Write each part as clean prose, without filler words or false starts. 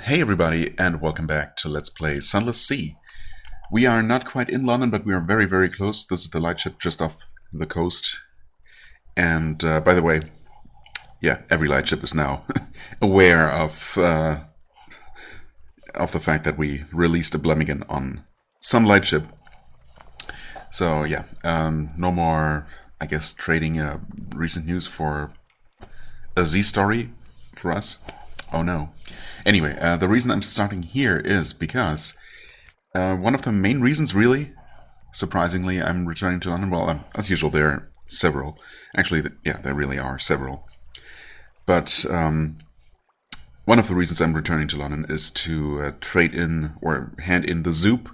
Hey everybody, and welcome back to Let's Play Sunless Sea. We are not quite in London, but we are very, very close. This is the lightship just off the coast. And by the way, yeah, every lightship is now aware of the fact that we released a Blemigan on some lightship. So yeah, no more, I guess, trading recent news for a Z story for us. Oh no. Anyway, the reason I'm starting here is because one of the main reasons, really, surprisingly, I'm returning to London. Well, as usual, there are several. Actually, yeah, there really are several. But one of the reasons I'm returning to London is to trade in or hand in the Zoop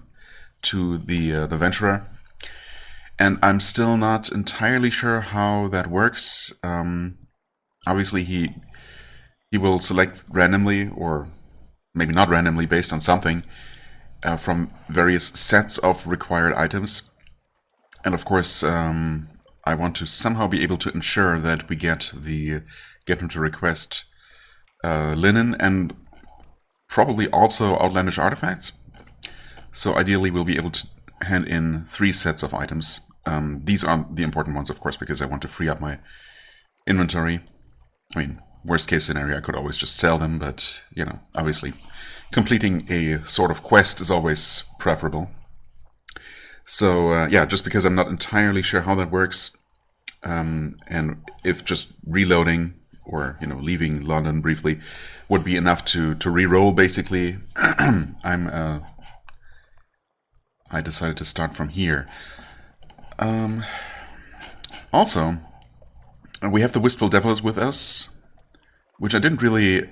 to the Venturer. And I'm still not entirely sure how that works. Obviously, he will select randomly, or maybe not randomly, based on something from various sets of required items. And of course, I want to somehow be able to ensure that we get him to request linen and probably also outlandish artifacts. So ideally, we'll be able to hand in 3 sets of items. These are the important ones, of course, because I want to free up my inventory. I mean, worst case scenario, I could always just sell them, but, you know, obviously completing a sort of quest is always preferable. So, yeah, just because I'm not entirely sure how that works, and if just reloading or, you know, leaving London briefly would be enough to re-roll, basically, I decided to start from here. Also, we have the Wistful Devils with us, which I didn't really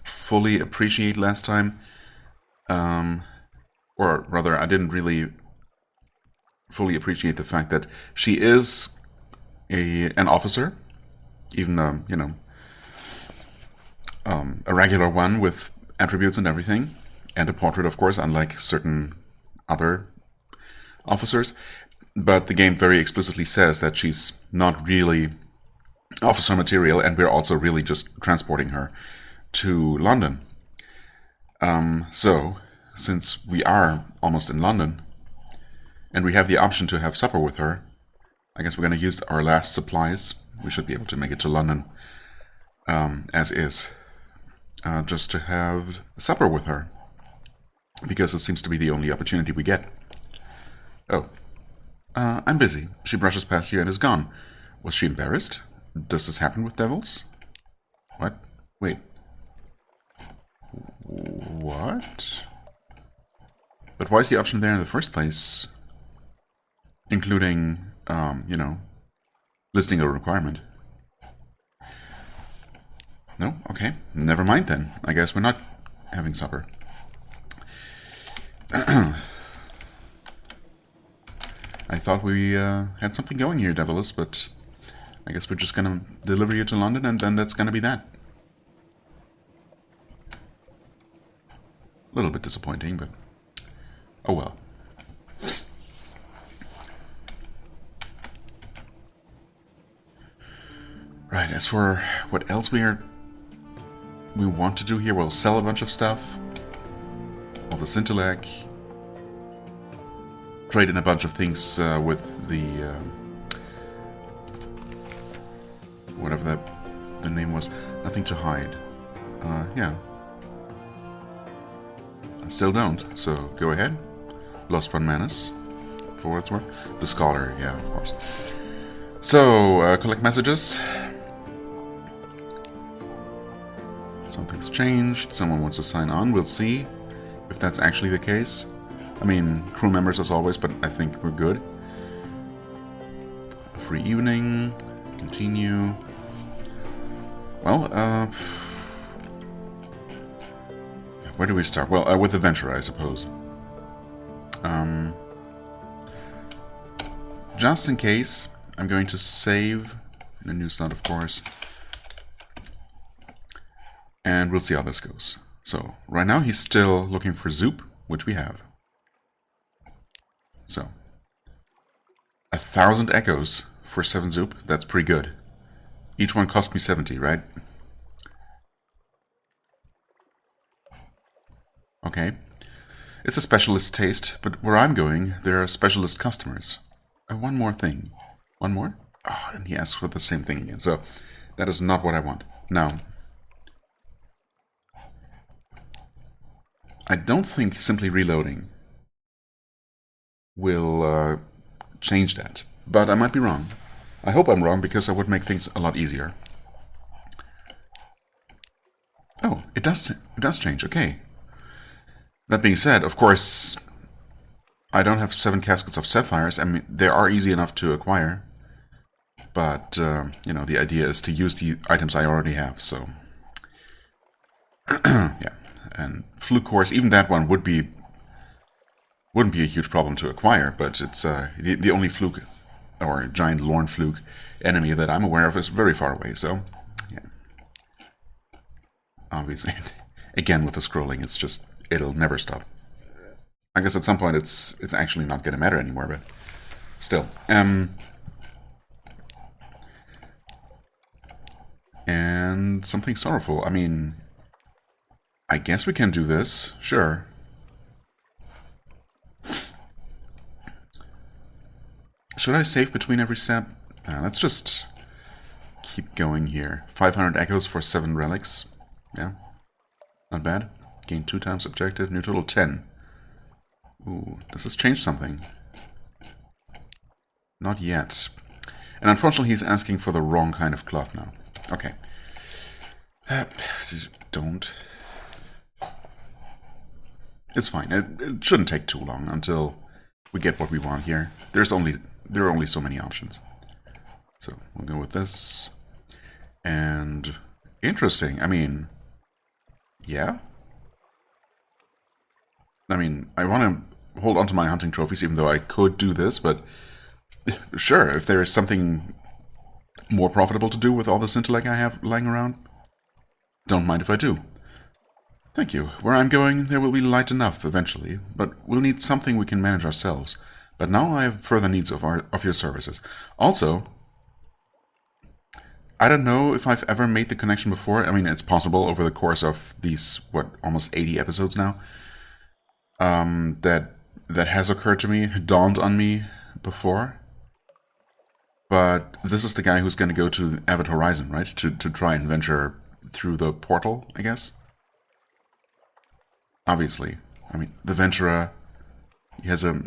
fully appreciate last time. Or rather, I didn't really fully appreciate the fact that she is an officer, even, you know, a regular one with attributes and everything, and a portrait, of course, unlike certain other officers. But the game very explicitly says that she's not really officer material, and we're also really just transporting her to London. So, since we are almost in London, and we have the option to have supper with her, I guess we're going to use our last supplies. We should be able to make it to London, as is, just to have supper with her, because it seems to be the only opportunity we get. Oh, I'm busy. She brushes past you and is gone. Was she embarrassed? Does this happen with devils? What? Wait. What? But why is the option there in the first place? Including, you know, listing a requirement. No? Okay. Never mind then. I guess we're not having supper. I thought we had something going here, Devilus, but I guess we're just gonna deliver you to London, and then that's gonna be that. A little bit disappointing, but oh well. Right, as for what else we want to do here, we'll sell a bunch of stuff. All the Scintillac. Trade in a bunch of things with the whatever the name was. Nothing to hide. Yeah. I still don't, so go ahead. Lost One Manus, for what it's worth. The Scholar, yeah, of course. So, collect messages. Something's changed. Someone wants to sign on. We'll see if that's actually the case. I mean, crew members as always, but I think we're good. Free evening. Continue. Well, where do we start? Well, with the Venturer, I suppose. Just in case, I'm going to save in a new slot, of course. And we'll see how this goes. So, right now he's still looking for Zoop, which we have. So, 1,000 echoes for 7 Zoop, that's pretty good. Each one cost me 70, right? Okay. It's a specialist taste, but where I'm going, there are specialist customers. One more thing. One more? Oh, and he asks for the same thing again. So that is not what I want. Now, I don't think simply reloading will change that. But I might be wrong. I hope I'm wrong, because I would make things a lot easier. Oh, it does change. Okay. That being said, of course, I don't have 7 caskets of sapphires. I mean, they are easy enough to acquire. But, you know, the idea is to use the items I already have, so... yeah. And fluke cores, even that one wouldn't be a huge problem to acquire, but it's the only fluke, or giant Lorn fluke, enemy that I'm aware of is very far away, so... yeah. Obviously. Again, with the scrolling, it's just... it'll never stop. I guess at some point it's actually not going to matter anymore, but still. And something sorrowful. I mean, I guess we can do this. Sure. Should I save between every step? Let's just keep going here. 500 echoes for 7 relics. Yeah. Not bad. Gain 2 times objective. New total 10. Ooh, does this change something? Not yet. And unfortunately, he's asking for the wrong kind of cloth now. Okay. Don't. It's fine. It shouldn't take too long until we get what we want here. There are only so many options. So we'll go with this. And interesting. I mean, yeah. I mean, I want to hold on to my hunting trophies, even though I could do this, but sure, if there is something more profitable to do with all this intellect I have lying around, don't mind if I do. Thank you. Where I'm going, there will be light enough eventually, but we'll need something we can manage ourselves. But now I have further needs of your services. Also, I don't know if I've ever made the connection before. I mean, it's possible over the course of these, almost 80 episodes now. That has occurred to me, dawned on me before. But this is the guy who's going to go to Avid Horizon, right? To try and venture through the portal, I guess? Obviously. I mean, the Venturer, he has a...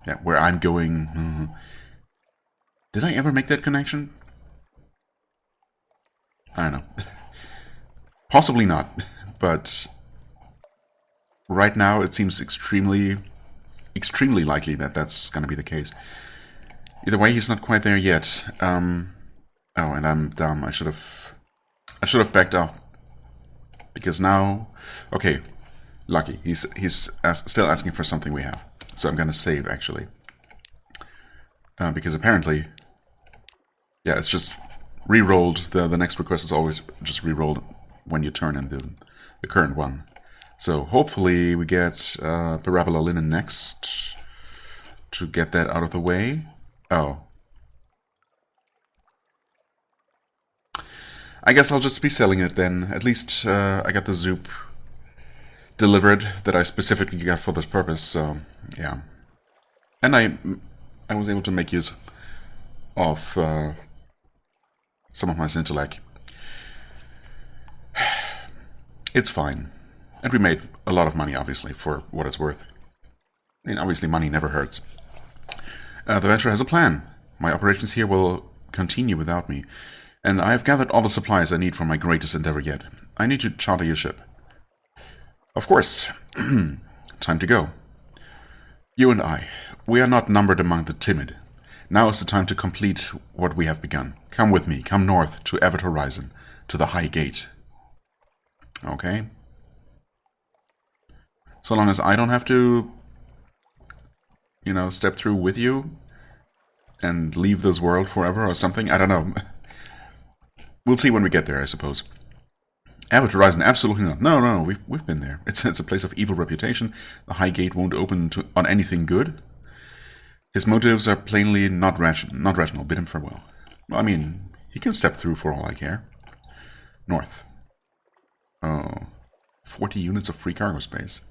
yeah, where I'm going... Did I ever make that connection? I don't know. Possibly not, but... right now, it seems extremely likely that that's going to be the case. Either way, he's not quite there yet. Oh, and I'm dumb. I should have backed off, because now, okay, lucky. He's still asking for something we have, so I'm going to save actually, because apparently, yeah, it's just re-rolled. The next request is always just re-rolled when you turn in the current one. So hopefully we get Parabola Linen next to get that out of the way. Oh. I guess I'll just be selling it then. At least I got the Zoop delivered that I specifically got for this purpose, so yeah. And I was able to make use of some of my Scintillate. It's fine. And we made a lot of money, obviously, for what it's worth. I mean, obviously, money never hurts. The Venture has a plan. My operations here will continue without me. And I have gathered all the supplies I need for my greatest endeavor yet. I need to charter your ship. Of course. Time to go. You and I, we are not numbered among the timid. Now is the time to complete what we have begun. Come with me. Come north to Avid Horizon, to the High Gate. Okay. So long as I don't have to, you know, step through with you and leave this world forever or something. I don't know. We'll see when we get there, I suppose. Avid Horizon, absolutely not. No, we've been there. It's a place of evil reputation. The High Gate won't open on anything good. His motives are plainly not rational. Bid him farewell. Well, I mean, he can step through for all I care. North. Oh. 40 units of free cargo space.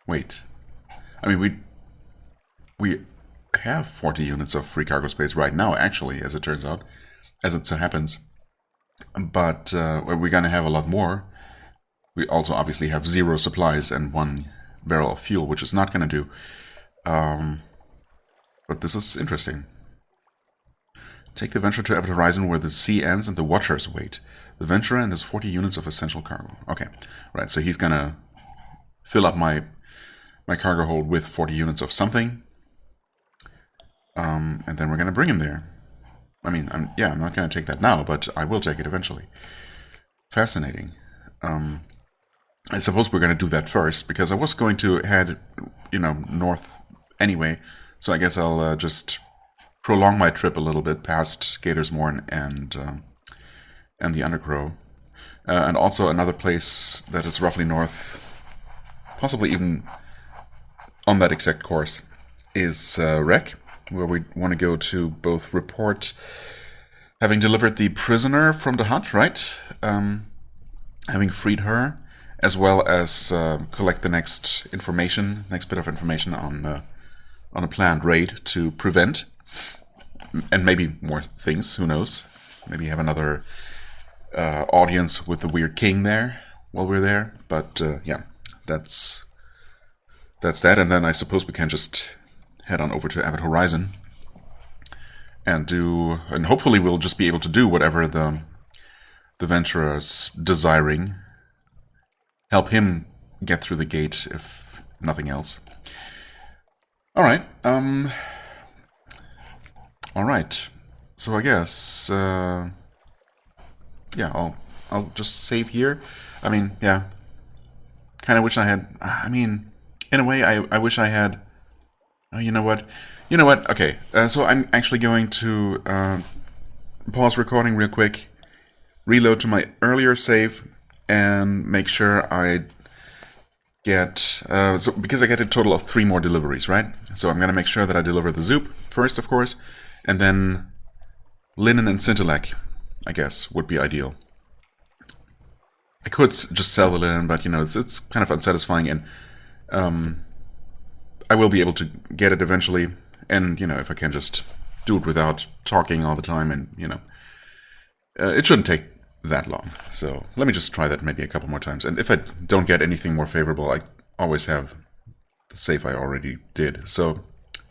Wait. I mean, we have 40 units of free cargo space right now, actually, as it turns out, as it so happens. But we're going to have a lot more. We also obviously have 0 supplies and 1 barrel of fuel, which is not going to do. But this is interesting. Take the Venturer to Avid Horizon where the sea ends and the Watchers wait. The Venturer and his 40 units of essential cargo. Okay, right, so he's going to fill up my cargo hold with 40 units of something. And then we're going to bring him there. I mean, I'm not going to take that now, but I will take it eventually. Fascinating. I suppose we're going to do that first, because I was going to head, north anyway. So I guess I'll just prolong my trip a little bit past Gatorsmorn and the Undercrow. And also another place that is roughly north, possibly even on that exact course, is Rek, where we want to go to both report having delivered the prisoner from the hut, right? Having freed her, as well as collect the next bit of information on a planned raid to prevent, and maybe more things. Who knows? Maybe have another audience with the weird king there while we're there. But yeah, that's that. And then I suppose we can just head on over to Avid Horizon and hopefully we'll just be able to do whatever the Venturer's desiring. Help him get through the gate, if nothing else. Alright, alright. So I guess, yeah, I'll just save here. I mean, yeah. Kinda wish I had, in a way, I wish I had. Oh, you know what? Okay, so I'm actually going to pause recording real quick, reload to my earlier save, and make sure I get... because I get a total of 3 more deliveries, right? So I'm going to make sure that I deliver the Zoop first, of course, and then Linen and Scintillak, I guess, would be ideal. I could just sell the Linen, but, it's kind of unsatisfying, and... I will be able to get it eventually, and, if I can just do it without talking all the time, and, it shouldn't take that long. So let me just try that maybe a couple more times. And if I don't get anything more favorable, I always have the save I already did. So,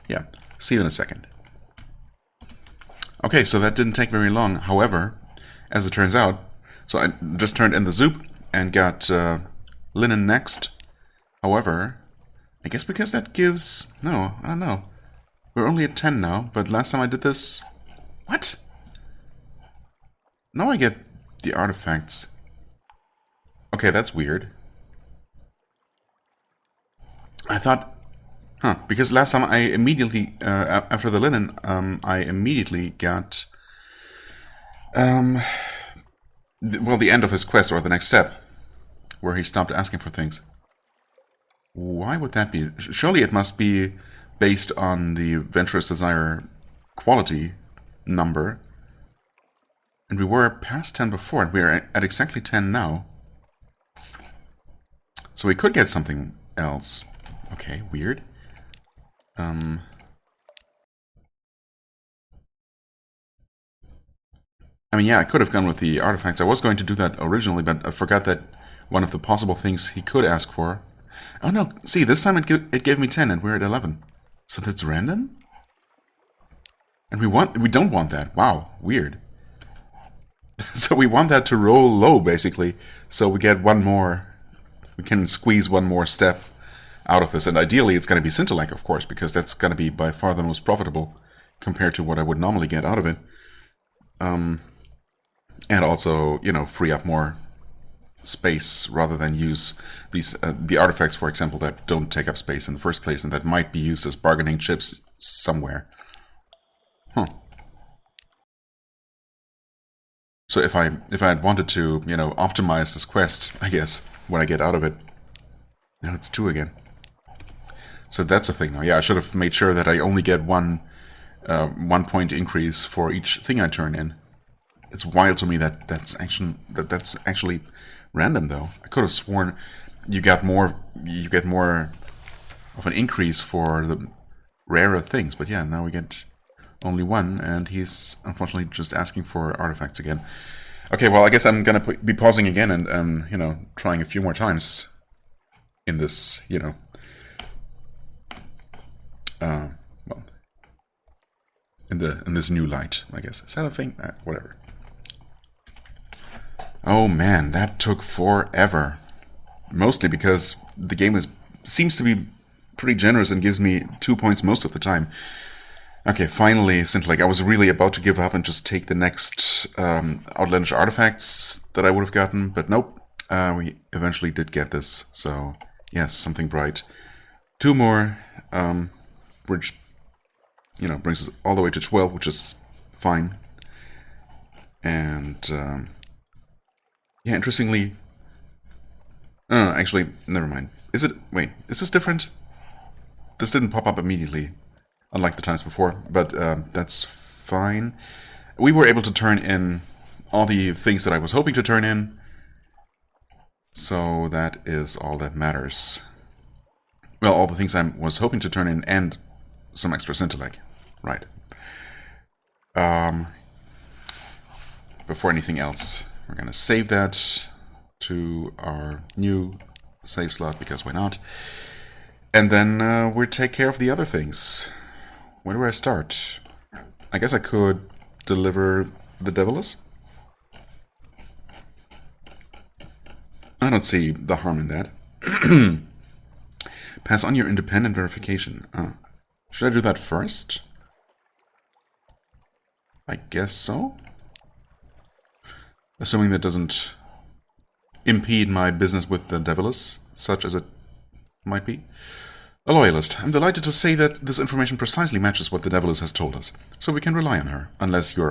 yeah, see you in a second. Okay, so that didn't take very long. However, as it turns out, so I just turned in the Zoop and got Linen next. However... I guess because that gives... No, I don't know. We're only at 10 now, but last time I did this... What? Now I get the artifacts. Okay, that's weird. I thought... Huh, because last time I immediately... after the Linen, I immediately got... well, the end of his quest, or the next step, where he stopped asking for things. Why would that be? Surely it must be based on the Venturer's Desire quality number. And we were past 10 before, and we are at exactly 10 now. So we could get something else. Okay, weird. I mean, yeah, I could have gone with the artifacts. I was going to do that originally, but I forgot that one of the possible things he could ask for... Oh no, see, this time it gave me 10 and we're at 11. So that's random? And we don't want that. Wow, weird. So we want that to roll low, basically. So we get one more... We can squeeze one more step out of this. And ideally it's going to be Scintillak, of course, because that's going to be by far the most profitable compared to what I would normally get out of it. And also, free up more... space rather than use these the artifacts, for example, that don't take up space in the first place and that might be used as bargaining chips somewhere. Huh. So if I had wanted to, optimize this quest, I guess, what I get out of it. Now it's 2 again. So that's a thing now. Yeah, I should have made sure that I only get one point increase for each thing I turn in. It's wild to me that that's actually random, though. I could have sworn you get more of an increase for the rarer things, but yeah, now we get only one, and he's unfortunately just asking for artifacts again. Okay, well, I guess I'm gonna be pausing again and you know, trying a few more times in this, you know, well, in this new light, I guess. Is that a thing? Whatever. Oh man, that took forever. Mostly because the game seems to be pretty generous and gives me 2 points most of the time. Okay, finally, since like I was really about to give up and just take the next outlandish artifacts that I would have gotten, but nope, we eventually did get this. So yes, something bright. 2 more, which you know brings us all the way to 12, which is fine. And yeah, interestingly, no, actually, never mind. Is it? Wait, is this different? This didn't pop up immediately, unlike the times before, but that's fine. We were able to turn in all the things that I was hoping to turn in, so that is all that matters. Well, all the things I was hoping to turn in and some extra Scintillate. Right. Before anything else, we're going to save that to our new save slot, because why not? And then we'll take care of the other things. Where do I start? I guess I could deliver the Devilus. I don't see the harm in that. Pass on your independent verification. Should I do that first? I guess so. Assuming that doesn't impede my business with the Devilus, such as it might be. A loyalist. I'm delighted to say that this information precisely matches what the Devilus has told us, so we can rely on her, unless you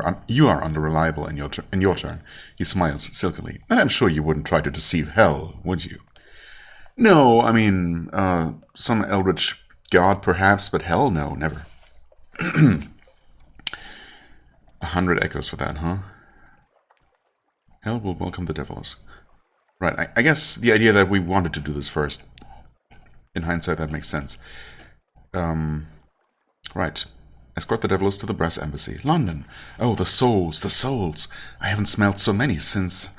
are unreliable in your turn. He smiles silkily. And I'm sure you wouldn't try to deceive Hell, would you? No, I mean, some eldritch god perhaps, but Hell, no, never. 100 echoes for that, huh? Hell will welcome the Devilus. Right, I guess the idea that we wanted to do this first. In hindsight, that makes sense. Right. Escort the Devilus to the Brass Embassy. London. Oh, the souls, the souls. I haven't smelled so many since...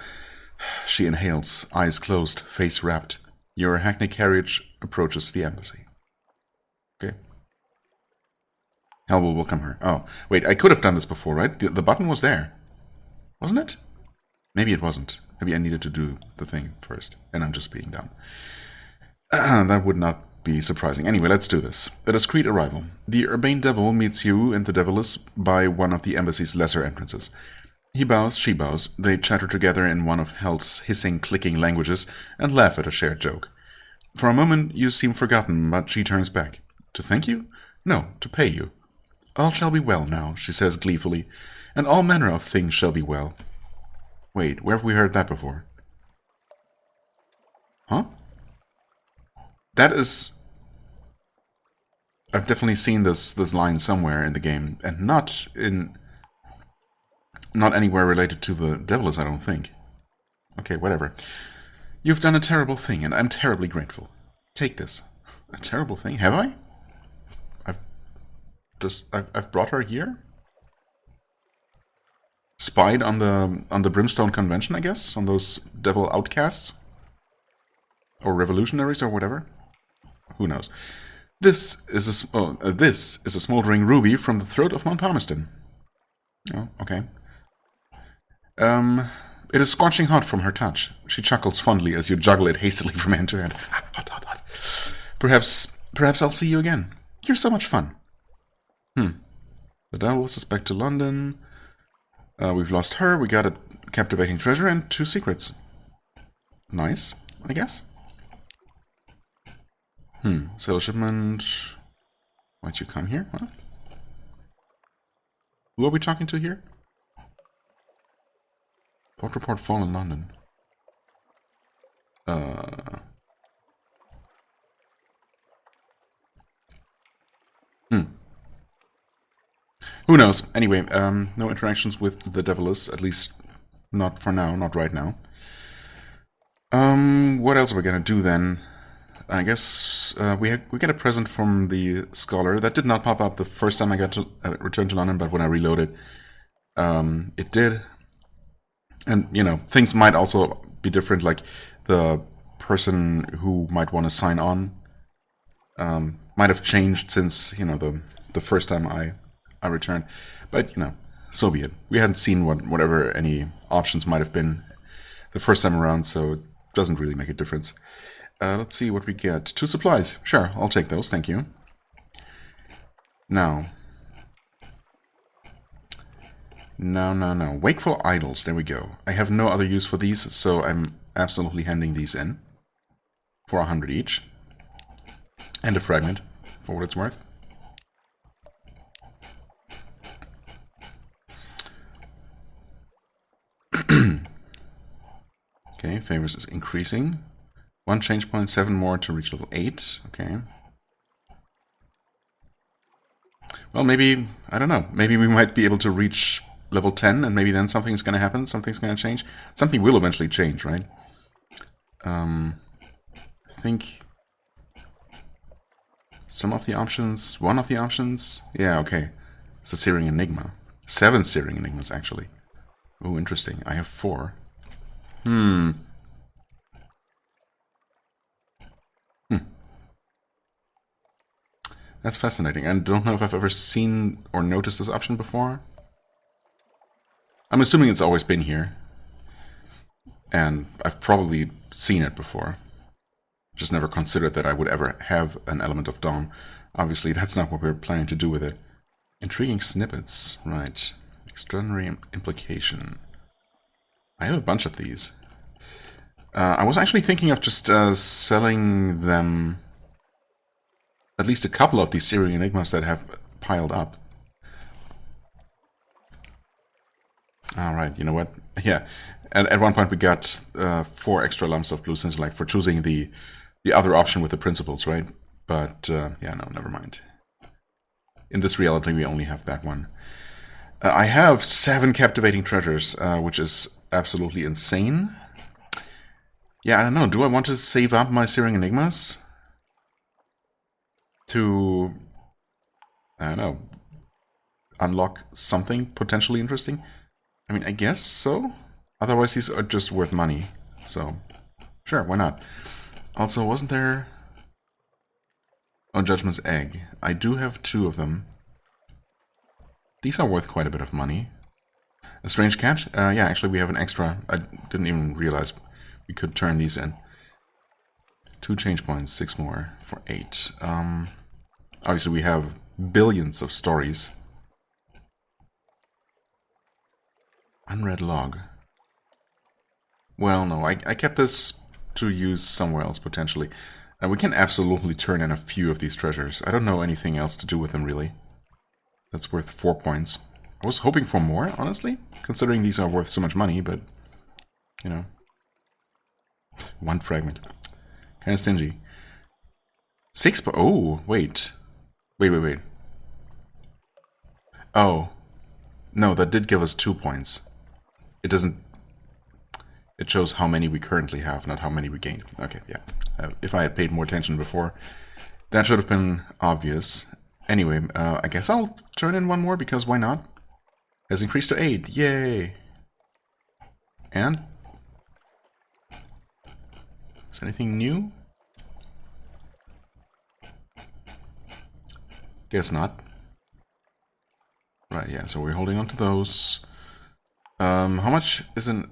She inhales, eyes closed, face wrapped. Your hackney carriage approaches the embassy. Okay. Hell will welcome her. Oh, wait, I could have done this before, right? The button was there. Wasn't it? Maybe it wasn't. Maybe I needed to do the thing first, and I'm just being dumb. That would not be surprising. Anyway, let's do this. A discreet arrival. The urbane devil meets you and the Devilus by one of the embassy's lesser entrances. He bows, she bows. They chatter together in one of Hell's hissing, clicking languages and laugh at a shared joke. For a moment, you seem forgotten, but she turns back. To thank you? No, to pay you. All shall be well now, she says gleefully, and all manner of things shall be well. Wait, where have we heard that before? Huh? That is... I've definitely seen this line somewhere in the game, and not anywhere related to the Devilus, I don't think. Okay, whatever. You've done a terrible thing, and I'm terribly grateful. Take this. A terrible thing? Have I? I've brought her here? Spied on the Brimstone Convention, I guess? On those devil outcasts? Or revolutionaries, or whatever? Who knows? This is a smoldering ruby from the throat of Mount Palmerston. Oh, okay. It is scorching hot from her touch. She chuckles fondly as you juggle it hastily from hand to hand. Hot, hot, hot. Perhaps I'll see you again. You're so much fun. The devil is back to London. We've lost her. We got a captivating treasure and 2 secrets. Nice, I guess. Sail shipment. Why'd you come here? Huh? Who are we talking to here? Port report fall in London. Who knows? Anyway, no interactions with the Devilus, at least not for now, not right now. What else are we gonna do then? I guess we get a present from the Scholar. That did not pop up the first time I got to return to London, but when I reloaded, it did. And, you know, things might also be different, like the person who might want to sign on might have changed since, you know, the first time I returned. But, you know, so be it. We hadn't seen whatever any options might have been the first time around, so it doesn't really make a difference. Let's see what we get. 2 supplies. Sure, I'll take those, thank you. Now. No. Wakeful Idols, there we go. I have no other use for these, so I'm absolutely handing these in. For 100 each. And a fragment, for what it's worth. Okay, favors is increasing. 1 change point, 7 more to reach level 8. Okay. Well, maybe, I don't know. Maybe we might be able to reach level 10, and maybe then something's going to happen. Something's going to change. Something will eventually change, right? I think some of the options, one of the options. Yeah, okay. It's a Searing Enigma. 7 Searing Enigmas, actually. Oh, interesting. I have 4. That's fascinating. I don't know if I've ever seen or noticed this option before. I'm assuming it's always been here. And I've probably seen it before. Just never considered that I would ever have an element of dawn. Obviously, that's not what we're planning to do with it. Intriguing snippets. Right. Extraordinary implication. I have a bunch of these. I was actually thinking of just selling them... at least a couple of these Searing Enigmas that have piled up. Alright, you know what? Yeah, at one point we got 4 extra lumps of blue scintillite for choosing the other option with the principles, right? But, yeah, no, never mind. In this reality, we only have that one. I have 7 captivating treasures, which is absolutely insane. Yeah, I don't know. Do I want to save up my Searing Enigmas? To, I don't know, unlock something potentially interesting? I mean, I guess so. Otherwise, these are just worth money. So, sure, why not? Also, wasn't there... Oh, Judgment's Egg. I do have 2 of them. These are worth quite a bit of money. A Strange Catch? Yeah, actually, we have an extra. I didn't even realize we could turn these in. 2 change points, 6 more for 8. Obviously, we have billions of stories. Unread log. Well, no, I kept this to use somewhere else, potentially. We can absolutely turn in a few of these treasures. I don't know anything else to do with them, really. That's worth 4 points. I was hoping for more, honestly, considering these are worth so much money, but, you know. 1 fragment. Kind of stingy. 6 oh, wait. Wait. Oh. No, that did give us 2 points. It doesn't... It shows how many we currently have, not how many we gained. Okay, yeah. If I had paid more attention before, that should have been obvious. Anyway, I guess I'll turn in 1 more, because why not? Has increased to 8. Yay! And? Is anything new? Guess not. Right, yeah, so we're holding on to those. How much is an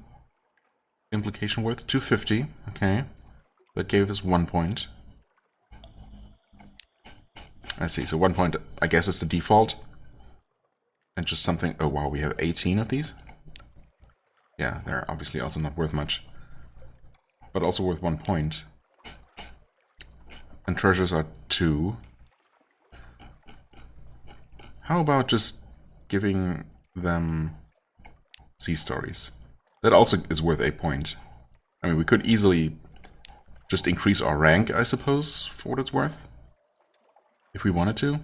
implication worth? 250, okay. That gave us 1 point. I see, so 1 point, I guess, is the default. And just something... Oh, wow, we have 18 of these? Yeah, they're obviously also not worth much. But also worth 1 point. And treasures are 2. How about just giving them sea stories? That also is worth a point. I mean, we could easily just increase our rank, I suppose, for what it's worth. If we wanted to.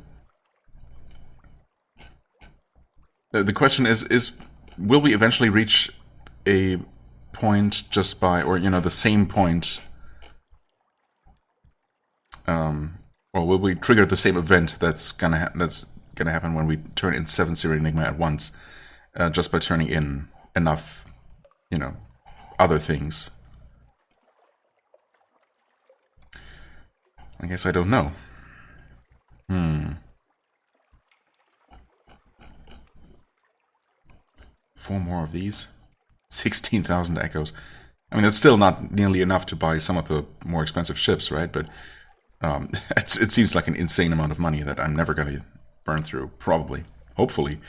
The question is will we eventually reach a point just by, or the same point, or will we trigger the same event that's gonna happen when we turn in 7-0 Enigma at once, just by turning in enough, other things? I guess I don't know. 4 more of these. 16,000 echoes. I mean, that's still not nearly enough to buy some of the more expensive ships, right? But it seems like an insane amount of money that I'm never going to burn through, probably. Hopefully.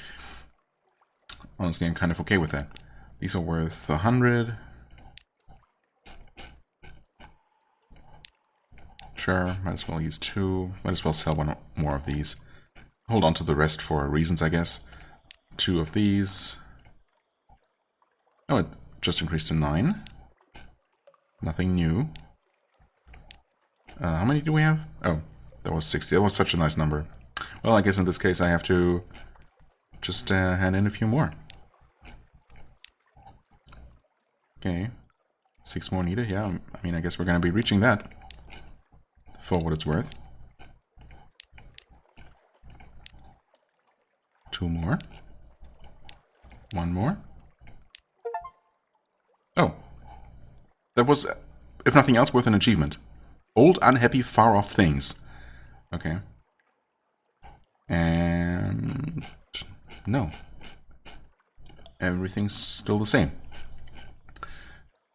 Honestly, I'm kind of okay with that. These are worth 100. Sure, might as well use 2. Might as well sell 1 more of these. Hold on to the rest for reasons, I guess. 2 of these. Oh, it just increased to 9. Nothing new. How many do we have? Oh, that was 60. That was such a nice number. Well, I guess in this case I have to just hand in a few more. Okay. 6 more needed. Yeah, I mean, I guess we're going to be reaching that. For what it's worth. 2 more. 1 more. Oh. That was, if nothing else, worth an achievement. Old, unhappy, far-off things. Okay. And... no. Everything's still the same.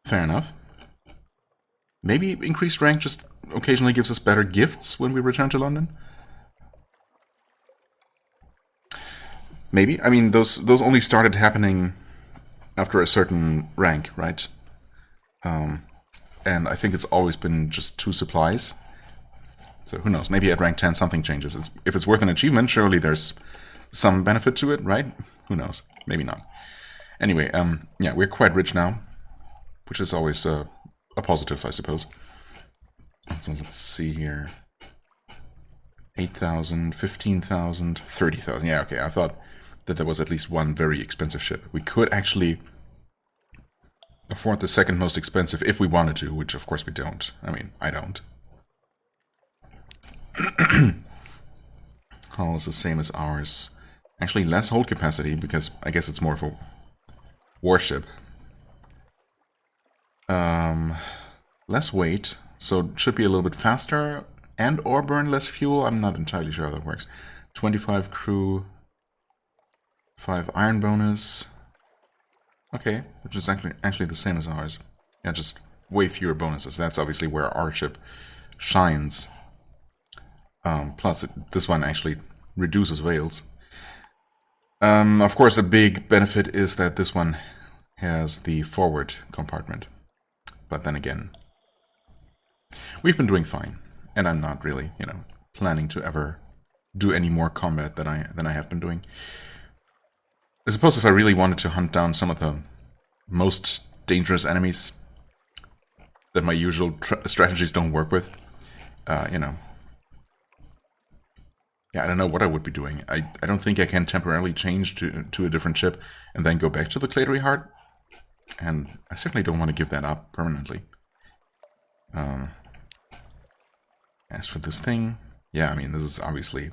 Fair enough. Maybe increased rank just occasionally gives us better gifts when we return to London? Maybe. I mean, those only started happening after a certain rank, right? And I think it's always been just 2 supplies. So who knows? Maybe at rank 10 something changes. If it's worth an achievement, surely there's some benefit to it, right? Who knows? Maybe not. Anyway, yeah, we're quite rich now, which is always a positive, I suppose. So let's see here. 8,000, 15,000, 30,000. Yeah, okay, I thought that there was at least one very expensive ship. We could actually afford the second most expensive if we wanted to, which of course we don't. I mean, I don't. Hull is the same as ours. Actually, less hold capacity, because I guess it's more of a warship. Less weight, so it should be a little bit faster and or burn less fuel. I'm not entirely sure how that works. 25 crew, 5 iron bonus. Okay, which is actually the same as ours. Yeah, just way fewer bonuses. That's obviously where our ship shines. Plus, this one actually reduces whales. Of course, the big benefit is that this one has the forward compartment. But then again, we've been doing fine, and I'm not really, planning to ever do any more combat than I have been doing. I suppose if I really wanted to hunt down some of the most dangerous enemies that my usual strategies don't work with, yeah, I don't know what I would be doing. I don't think I can temporarily change to a different ship and then go back to the Clatory Heart. And I certainly don't want to give that up permanently. As for this thing, yeah, I mean, this is obviously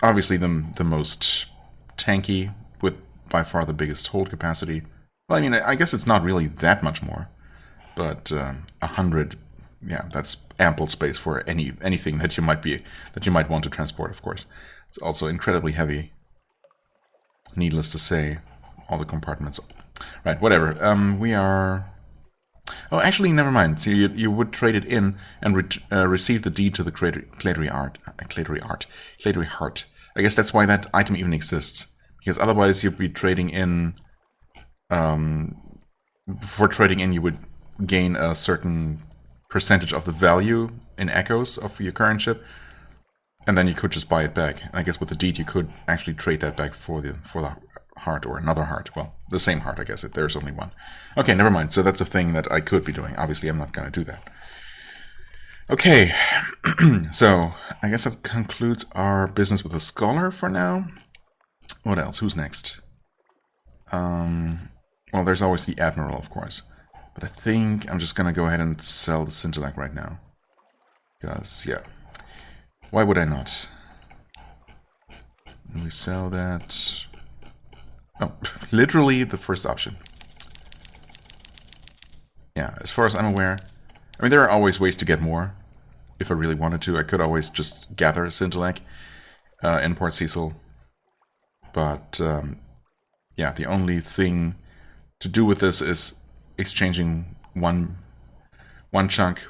the most tanky, with by far the biggest hold capacity. Well, I mean, I guess it's not really that much more, but 100, yeah, that's ample space for anything that you might want to transport. Of course, it's also incredibly heavy. Needless to say, all the compartments. Right, whatever. We are. Oh, actually, never mind. So you would trade it in and receive the deed to the Clatory Heart. I guess that's why that item even exists, because otherwise you'd be trading in. Before trading in, you would gain a certain percentage of the value in echoes of your current ship, and then you could just buy it back. And I guess with the deed, you could actually trade that back for the heart or another heart. Well, the same heart, I guess. There's only one. Okay, never mind. So that's a thing that I could be doing. Obviously, I'm not going to do that. Okay, so I guess that concludes our business with the Scholar for now. What else? Who's next? Well, there's always the Admiral, of course. But I think I'm just gonna go ahead and sell the Scintillate right now. Because, yeah. Why would I not? We sell that... Oh, literally the first option. Yeah, as far as I'm aware... I mean, there are always ways to get more. If I really wanted to, I could always just gather a Scintillate, import Cecil. But, yeah, the only thing to do with this is exchanging one chunk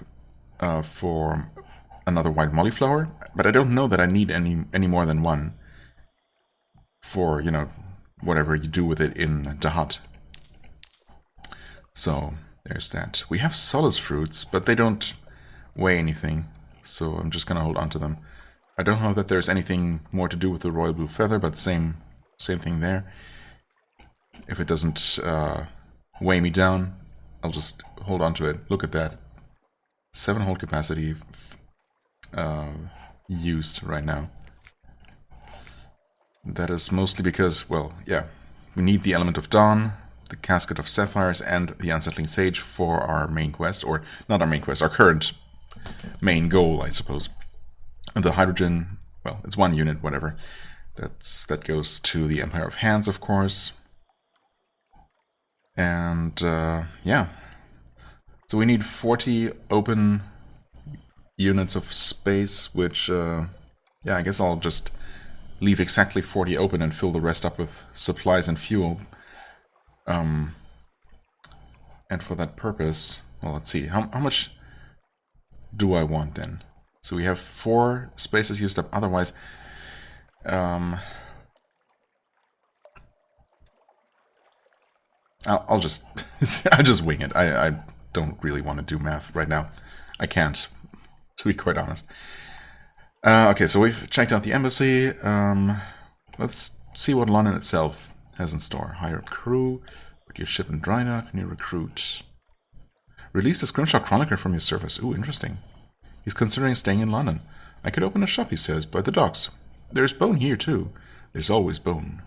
for another white molliflower. But I don't know that I need any more than one for, you know, whatever you do with it in the hut. So, there's that. We have solace fruits, but they don't weigh anything. So I'm just gonna hold on to them. I don't know that there's anything more to do with the royal blue feather, but same thing there. If it doesn't weigh me down, I'll just hold on to it. Look at that. 7 hold capacity used right now. That is mostly because, well, yeah, we need the Element of Dawn, the Casket of Sapphires, and the Unsettling Sage for our main quest, or not our main quest, our current main goal, I suppose. And the hydrogen, well, it's 1 unit, whatever. That goes to the Empire of Hands, of course. And, yeah. So we need 40 open units of space, which, yeah, I guess I'll just leave exactly 40 open and fill the rest up with supplies and fuel. And for that purpose, well, let's see, how much do I want then? So we have 4 spaces used up. Otherwise, I'll just I just wing it. I don't really want to do math right now. I can't, to be quite honest. Okay, so we've checked out the embassy. Let's see what London itself has in store. Hire a crew, put your ship in dry dock, new recruit. Release the Scrimshaw Chronicler from your service. Ooh, interesting. He's considering staying in London. I could open a shop, he says, by the docks. There's Bone here, too. There's always Bone.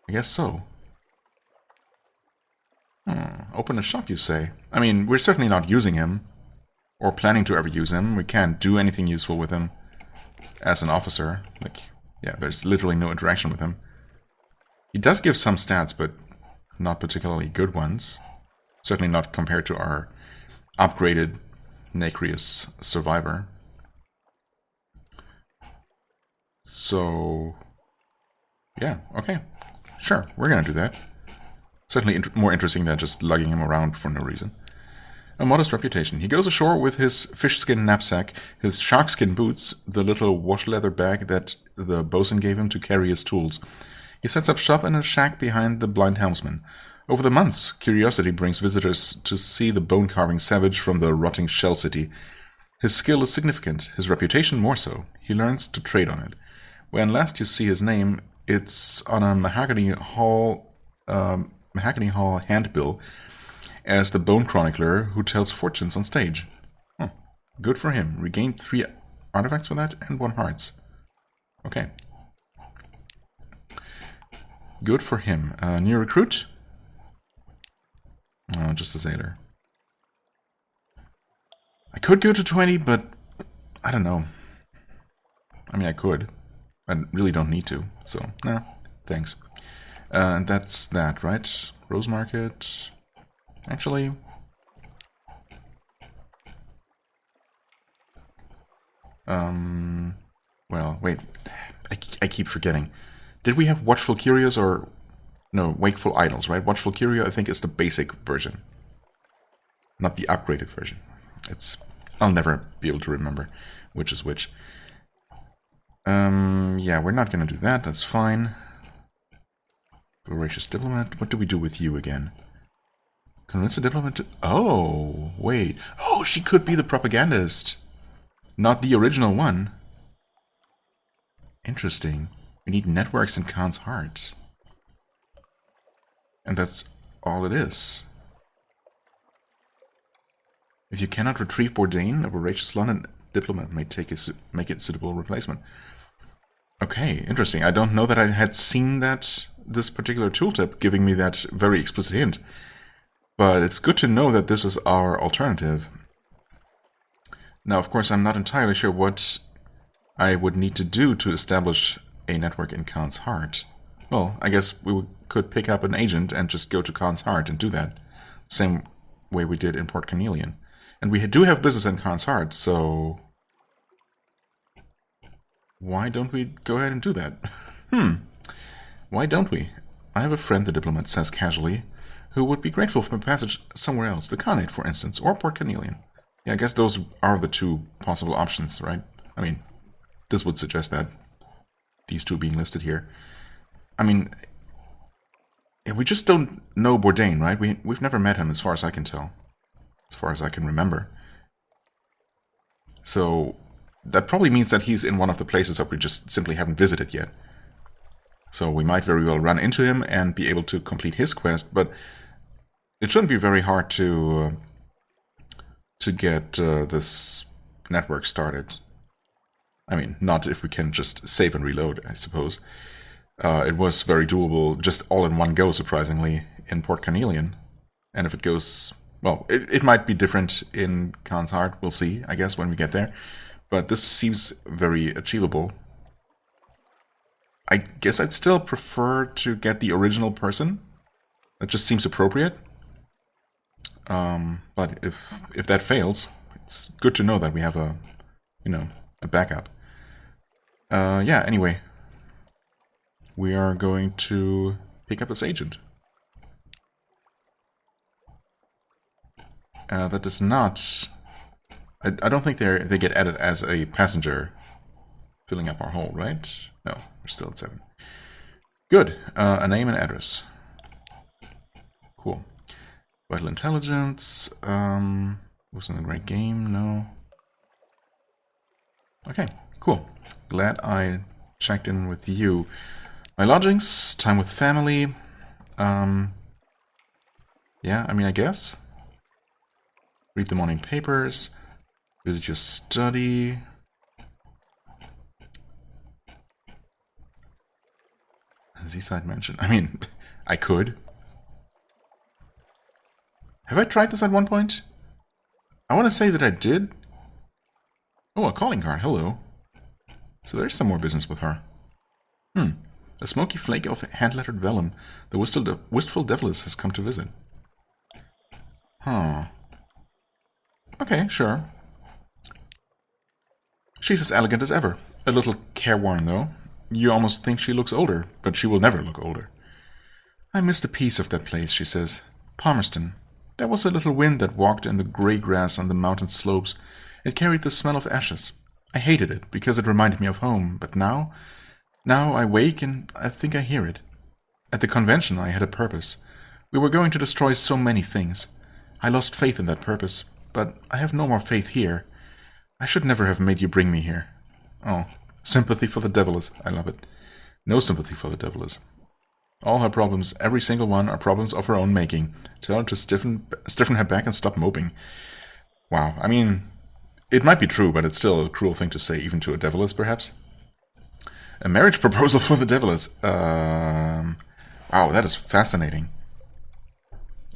I guess so. Open a shop, you say? I mean, we're certainly not using him. Or planning to ever use him. We can't do anything useful with him as an officer. Like, yeah, there's literally no interaction with him. He does give some stats, but not particularly good ones. Certainly not compared to our upgraded Nacreous Survivor. So, yeah, okay. Sure, we're gonna do that. Certainly more interesting than just lugging him around for no reason. A modest reputation. He goes ashore with his fish-skin knapsack, his shark-skin boots, the little wash-leather bag that the bosun gave him to carry his tools. He sets up shop in a shack behind the blind helmsman. Over the months, curiosity brings visitors to see the bone-carving savage from the rotting shell city. His skill is significant, his reputation more so. He learns to trade on it. When last you see his name, it's on a Mahogany Hall handbill as the Bone Chronicler who tells fortunes on stage. Good for him. Regained 3 artifacts for that and 1 hearts. Okay. Good for him. New recruit? Oh, just a sailor. I could go to 20, but I don't know. I mean, I could. I really don't need to, so, nah, thanks. And that's that, right? Rose Market. Actually, well, wait. I keep forgetting. Did we have Watchful Curios or... No, Wakeful Idols, right? Watchful Curio, I think, is the basic version. Not the upgraded version. I'll never be able to remember which is which. Yeah, we're not gonna do that. That's fine. Voracious Diplomat. What do we do with you again? Convince the diplomat to... Oh, wait. Oh, she could be the propagandist. Not the original one. Interesting. We need networks in Khan's heart. And that's all it is. If you cannot retrieve Bourdain, a voracious London diplomat may make a suitable replacement. Okay, interesting. I don't know that I had seen this particular tooltip giving me that very explicit hint. But it's good to know that this is our alternative. Now, of course, I'm not entirely sure what I would need to do to establish a network in Khan's Heart. Well, I guess we could pick up an agent and just go to Khan's Heart and do that. Same way we did in Port Cornelian. And we do have business in Khan's Heart, so why don't we go ahead and do that? Why don't we? I have a friend, the diplomat says casually, who would be grateful for a passage somewhere else. The Khanate, for instance, or Port Cornelian. Yeah, I guess those are the two possible options, right? I mean, this would suggest that. These two being listed here. I mean, yeah, we just don't know Bourdain, right? We've never met him, as far as I can tell. As far as I can remember. So, that probably means that he's in one of the places that we just simply haven't visited yet. So we might very well run into him and be able to complete his quest, but it shouldn't be very hard to get this network started. I mean, not if we can just save and reload, I suppose. It was very doable, just all in one go, surprisingly, in Port Cornelian. And if it goes... Well, it might be different in Khan's Heart, we'll see, I guess, when we get there. But this seems very achievable. I guess I'd still prefer to get the original person. That just seems appropriate. But if that fails, it's good to know that we have a backup. Yeah, anyway. We are going to pick up this agent. That does not... I don't think they get added as a passenger filling up our hole, right? No, we're still at 7. Good. A name and address. Cool. Vital intelligence. Wasn't a great game? No. Okay, cool. Glad I checked in with you. My lodgings, time with family. Yeah, I mean, I guess. Read the morning papers. Visit your study. Seaside Mansion. I mean, I could. Have I tried this at one point? I want to say that I did. Oh, a calling card. Hello. So there's some more business with her. A smoky flake of hand-lettered vellum. The wistful deviless has come to visit. Huh. Okay, sure. She's as elegant as ever. A little careworn, though. You almost think she looks older, but she will never look older. I miss the peace of that place, she says. Palmerston. There was a little wind that walked in the grey grass on the mountain slopes. It carried the smell of ashes. I hated it, because it reminded me of home, but now I wake and I think I hear it. At the convention I had a purpose. We were going to destroy so many things. I lost faith in that purpose, but I have no more faith here. I should never have made you bring me here. Oh, sympathy for the deviless. I love it. No sympathy for the deviless. All her problems, every single one, are problems of her own making. Tell her to stiffen her back and stop moping. Wow, I mean, it might be true, but it's still a cruel thing to say, even to a deviless, perhaps. A marriage proposal for the deviless. Wow, that is fascinating.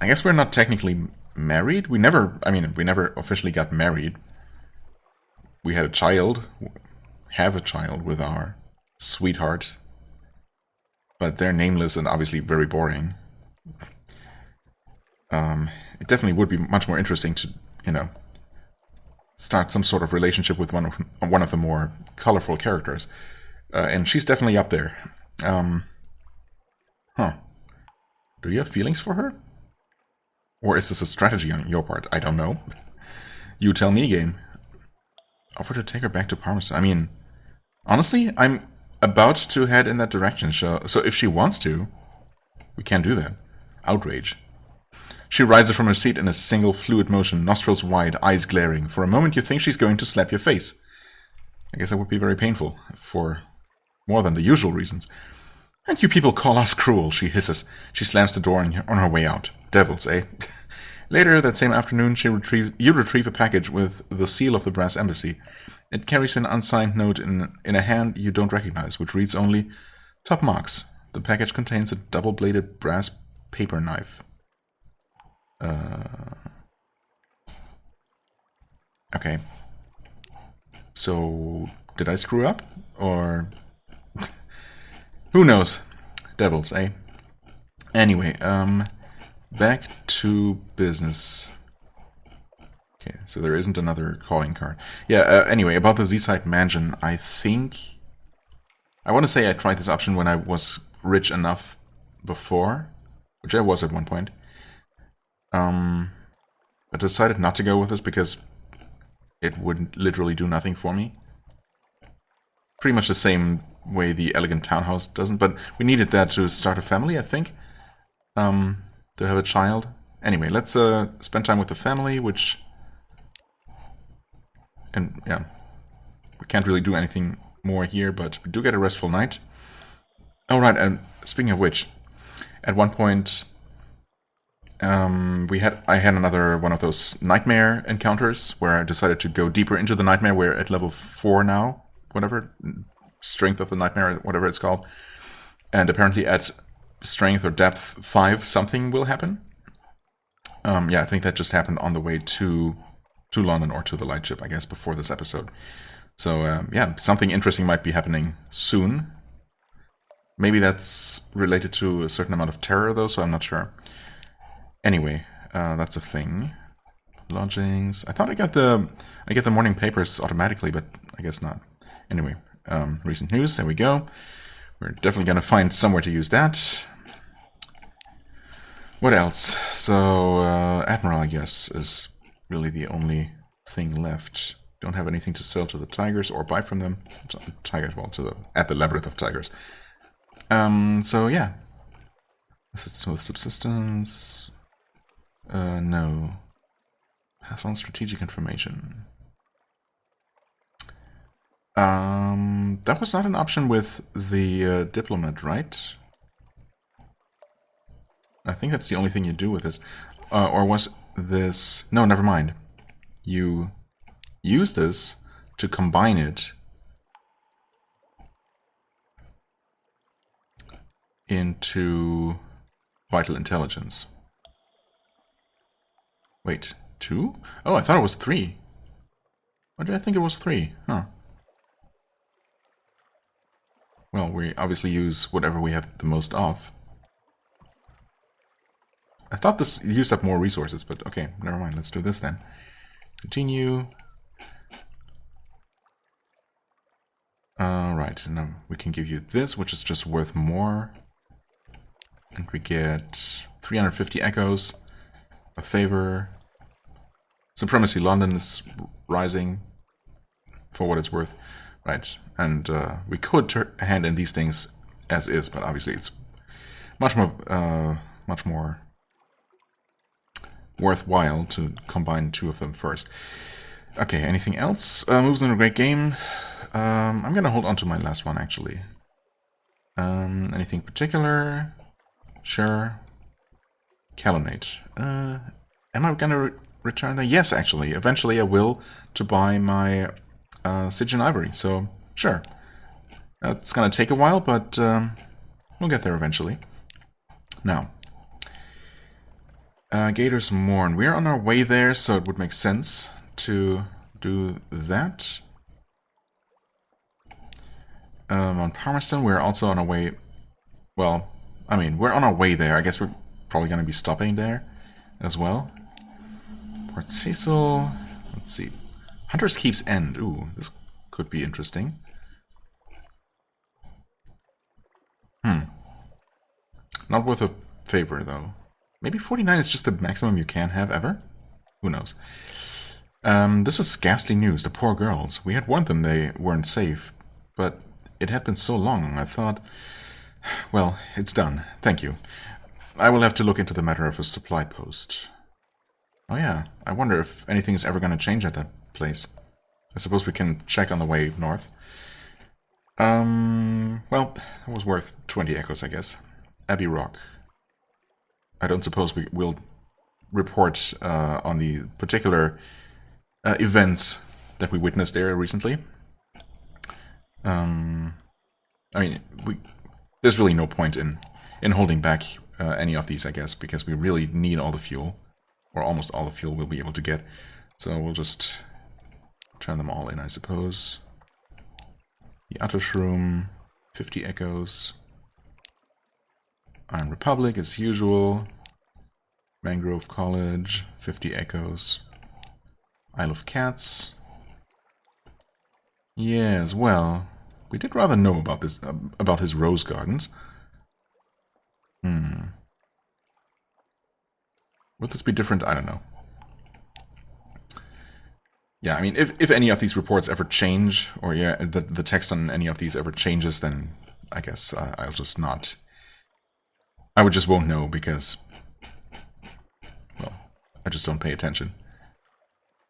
I guess we're not technically married. We never officially got married. We had a child, have a child with our sweetheart. But they're nameless and obviously very boring. It definitely would be much more interesting to, start some sort of relationship with one of the more colorful characters. And she's definitely up there. Do you have feelings for her? Or is this a strategy on your part? I don't know. You tell me, game. Offer to take her back to Palmerston. I mean, honestly, I'm about to head in that direction, so if she wants to, we can do that. Outrage. She rises from her seat in a single fluid motion, nostrils wide, eyes glaring. For a moment you think she's going to slap your face. I guess that would be very painful, for more than the usual reasons. And you people call us cruel, she hisses. She slams the door on her way out. Devils, eh? Later that same afternoon, you retrieve a package with the seal of the brass embassy. It carries an unsigned note in a hand you don't recognize, which reads only, "Top marks." The package contains a double-bladed brass paper knife. Okay. So, did I screw up? Or... who knows? Devils, eh? Anyway, back to business. Okay, so there isn't another calling card. Yeah, anyway, about the Z-Side Mansion, I think... I want to say I tried this option when I was rich enough before, which I was at one point. But decided not to go with this because it would literally do nothing for me. Pretty much the same way the Elegant Townhouse doesn't, but we needed that to start a family, I think. To have a child. Anyway, let's spend time with the family, which... and, yeah, we can't really do anything more here, but we do get a restful night. Alright, and speaking of which, at one point... I had another one of those nightmare encounters where I decided to go deeper into the nightmare. We're at level 4 now, whatever, strength of the nightmare, whatever it's called. And apparently at strength or depth 5, something will happen. Yeah, I think that just happened on the way to London or to the lightship, I guess, before this episode. So, yeah, something interesting might be happening soon. Maybe that's related to a certain amount of terror, though, so I'm not sure. Anyway, that's a thing. Lodgings. I thought I get the morning papers automatically, but I guess not. Anyway, recent news. There we go. We're definitely gonna find somewhere to use that. What else? So Admiral, I guess, is really the only thing left. Don't have anything to sell to the tigers or buy from them. Tigers, well, at the labyrinth of tigers. So yeah. Assist with subsistence. No. Pass on strategic information. That was not an option with the diplomat, right? I think that's the only thing you do with this. Or was this... No, never mind. You use this to combine it into vital intelligence. Wait, 2? Oh, I thought it was 3. Why did I think it was 3? Huh. Well, we obviously use whatever we have the most of. I thought this used up more resources, but okay, never mind. Let's do this then. Continue. Right, now we can give you this, which is just worth more. And we get 350 echoes. A favor. Supremacy London is rising for what it's worth. Right, and we could hand in these things as is, but obviously it's much more worthwhile to combine 2 of them first. Okay, anything else? Moves in a great game. I'm gonna hold on to my last one, actually. Anything particular? Sure. Calonate. Am I gonna return that? Yes, actually. Eventually I will, to buy my Stygian Ivory, so sure. It's gonna take a while, but we'll get there eventually. Now, Gator's Mourn. We're on our way there, so it would make sense to do that. On Palmerston, we're also on our way... Well, I mean, we're on our way there. I guess we're probably going to be stopping there as well. Port Cecil... Let's see. Hunter's Keep's End. Ooh, this could be interesting. Not worth a favor, though. Maybe 49 is just the maximum you can have ever? Who knows? This is ghastly news. The poor girls. We had warned them they weren't safe, but it had been so long, I thought... Well, it's done. Thank you. I will have to look into the matter of a supply post. Oh yeah, I wonder if anything is ever going to change at that place. I suppose we can check on the way north. Well, it was worth 20 echoes, I guess. Abbey Rock. I don't suppose we will report on the particular events that we witnessed there recently. I mean, there's really no point in holding back any of these, I guess, because we really need all the fuel, or almost all the fuel we'll be able to get. So we'll just turn them all in, I suppose. The Atlas Room, 50 echoes. Iron Republic, as usual. Mangrove College, 50 echoes. Isle of Cats. Yes, well, we did rather know about this, about his rose gardens. Would this be different? I don't know. Yeah, I mean, if any of these reports ever change, or yeah, the text on any of these ever changes, then I guess I'll just not. I would just won't know because, well, I just don't pay attention.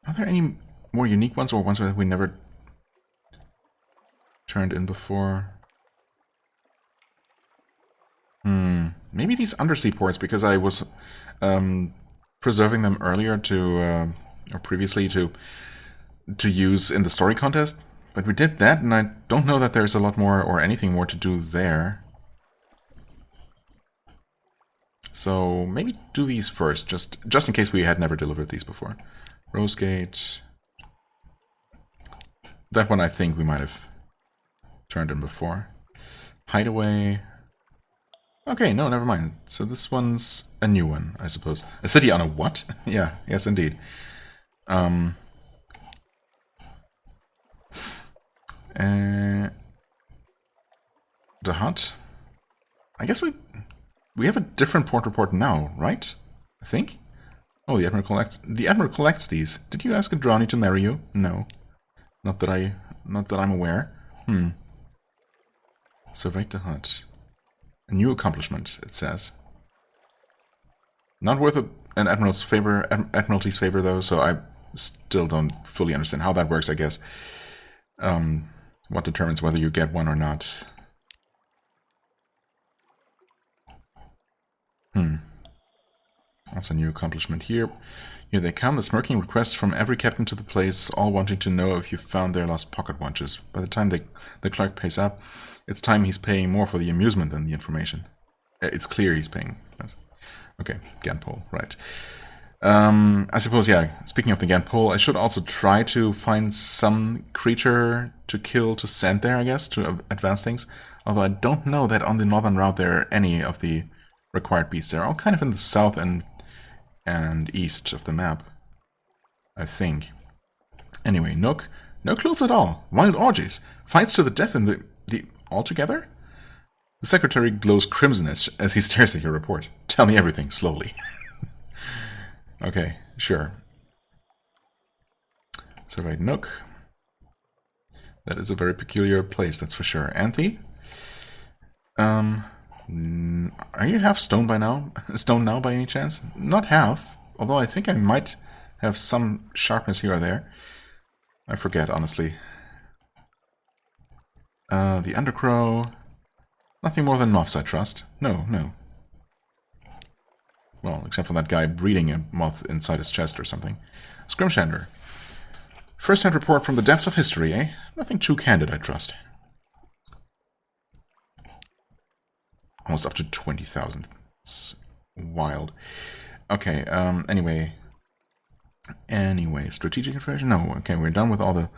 Are there any more unique ones, or ones that we never turned in before? Maybe these undersea ports, because I was preserving them earlier to, or previously to use in the story contest. But we did that, and I don't know that there's a lot more or anything more to do there. So maybe do these first, just in case we had never delivered these before. Rosegate. That one I think we might have turned in before. Hideaway. Okay, no, never mind. So this one's a new one, I suppose. A city on a what? Yeah, yes, indeed. The hut. I guess we have a different port report now, right? I think. Oh, the Admiral collects these. Did you ask a Drowny to marry you? No, not that I'm aware. Surveyed the hut. A new accomplishment, it says. Not worth an Admiralty's favor, though, so I still don't fully understand how that works, I guess. What determines whether you get one or not. That's a new accomplishment here. Here they come, the smirking requests from every captain to the place, all wanting to know if you found their lost pocket watches. By the time the clerk pays up, it's time he's paying more for the amusement than the information. It's clear he's paying. Okay, Ganpole, right. I suppose, yeah, speaking of the Ganpole, I should also try to find some creature to kill to send there, I guess, to advance things. Although I don't know that on the northern route there are any of the required beasts. They're all kind of in the south and east of the map, I think. Anyway, Nook. No clothes at all. Wild orgies. Fights to the death in the altogether? The secretary glows crimson as he stares at your report. Tell me everything, slowly. Okay, sure. Surveyed Nook. That is a very peculiar place, that's for sure. Anthe? Are you half stone by now? Stone now by any chance? Not half, although I think I might have some sharpness here or there. I forget, honestly. The Undercrow. Nothing more than moths, I trust. No. Well, except for that guy breeding a moth inside his chest or something. Scrimshander. First-hand report from the depths of history, eh? Nothing too candid, I trust. Almost up to 20,000. It's wild. Okay, anyway, strategic information? No, okay, we're done with all the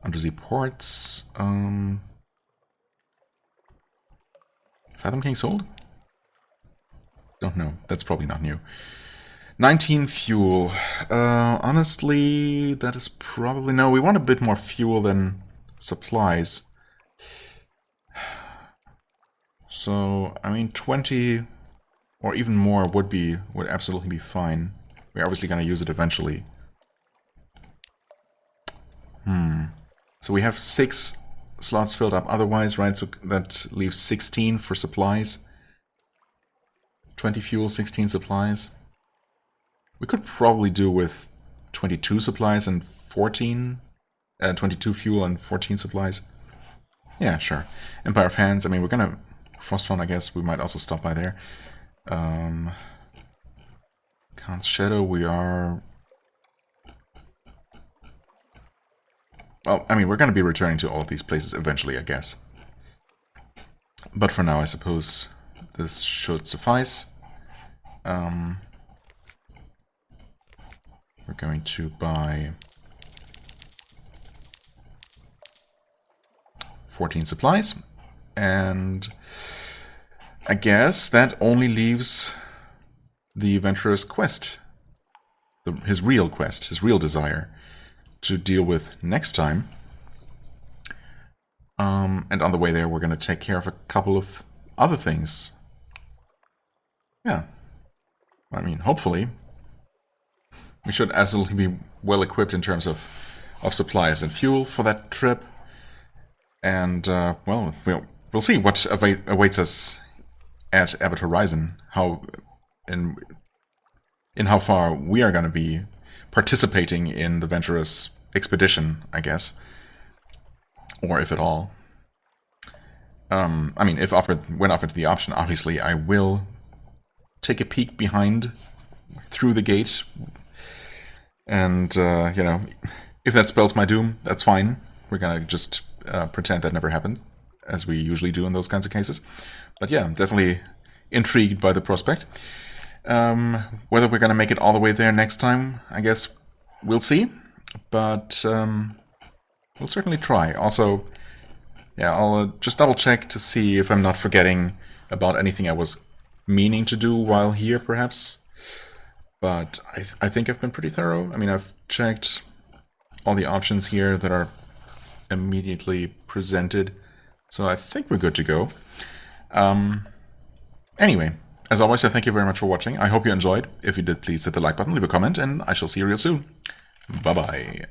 undersea ports. Fathom King sold? Don't know. That's probably not new. 19 fuel. Honestly, that is probably... No, we want a bit more fuel than supplies. So, I mean, 20 or even more would absolutely be fine. We're obviously going to use it eventually. So we have 6 slots filled up otherwise, right? So that leaves 16 for supplies. 20 fuel, 16 supplies. We could probably do with 22 supplies and 22 fuel and 14 supplies. Yeah, sure. Empire of Hands, I mean, we're gonna... Frostfawn, I guess, we might also stop by there. Khan's Shadow, we are... Well, I mean, we're going to be returning to all of these places eventually, I guess. But for now, I suppose this should suffice. We're going to buy 14 supplies, and I guess that only leaves the adventurer's quest, his real quest, his real desire, to deal with next time. And on the way there, we're going to take care of a couple of other things. Yeah. I mean, hopefully. We should absolutely be well equipped in terms of supplies and fuel for that trip. And, well, we'll see what awaits us at Abbott Horizon. How in how far we are going to be participating in the Venturous expedition, I guess. Or if at all. I mean, when offered the option, obviously I will take a peek behind, through the gate. And, you know, if that spells my doom, that's fine. We're gonna just pretend that never happened, as we usually do in those kinds of cases. But yeah, I'm definitely intrigued by the prospect. Whether we're gonna make it all the way there next time, I guess we'll see. But we'll certainly try. Also, yeah, I'll just double check to see if I'm not forgetting about anything I was meaning to do while here, perhaps. But I think I've been pretty thorough. I mean, I've checked all the options here that are immediately presented, so I think we're good to go. Anyway, as always, I thank you very much for watching. I hope you enjoyed. If you did, please hit the like button, leave a comment, and I shall see you real soon. Bye-bye.